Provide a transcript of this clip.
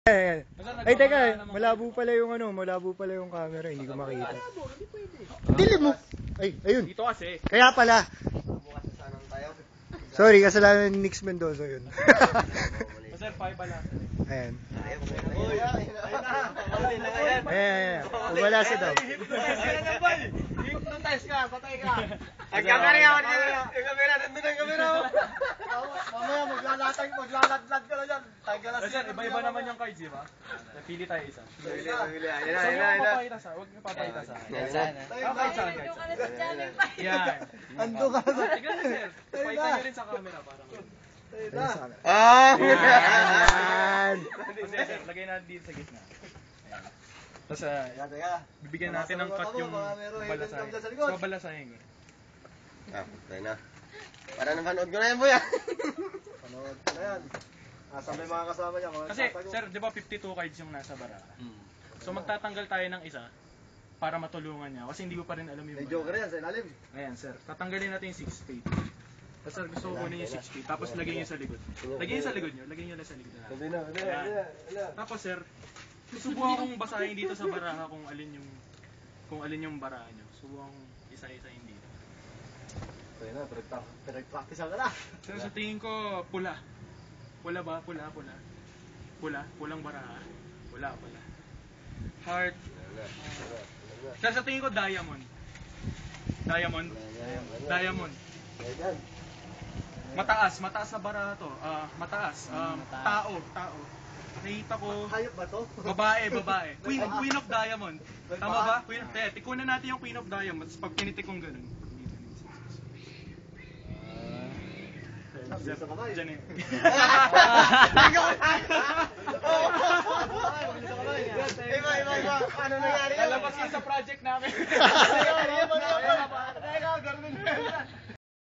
Ay, teka, malabo pala yung camera, hindi ko makita. Dili mo. Ay, ayun. Dito kasi. Kaya pala. Sorry, kasalanan ni Nix Mendoza yun. Sir, 5 pala. Ayan. Ayan. Umalasa daw. Hypnotize ka, patay ka. Ang kamera, nandun ang kamera. Mamaya maglalatlag ka na dyan. Sir, iba-iba naman yung cards, di ba? Pili tayo isa. Pili. Huwag niyo papakita sa akin. Kahit saan. Yan. Ando ka na. Tignan niyo, sir. Pakita niyo rin sa camera. Parang. Ayan. Sir, lagay natin dito sa gitna. Tapos, bibigyan natin ng cut yung balasahin. So, balasahin ko. Patay na. Para napanood ko na yan, boy. Panood ko na yan. Asa may mga kasama niya. Kasi, sir, di ba 52 cards yung nasa baraha? So, magtatanggal tayo ng isa para matulungan niya. Kasi hindi ko pa rin alam yung may joker yan sa ilalim. Ayan, sir. Tatanggalin natin yung 6 spade. Tapos, sir, gusto ko kunin yung 6 spade. Tapos, lagay niyo sa likod. Lagay niyo sa likod niyo. Lagay niyo lang sa likod na. Tapos, sir, susubukan kong basahin dito sa baraha kung alin yung baraha niyo. Subukan kong isa-isahin dito. Patay na, pinag-practice ka na. Sir, sa tingin ko, pula. Pula ba? Pula. Pulang baraha. Pula. Heart. Sir, sa tingin ko, diamond. Mataas sa baraha to. Mataas. Tao. Nakita ko. Hayop ba to? Babae. Queen of Diamond. Tama ba? Tikunan natin yung Queen of Diamond. Pag pinitik kong ganun. Diyan eh. Iba. Ano nangyari? Lalabas yun sa project namin.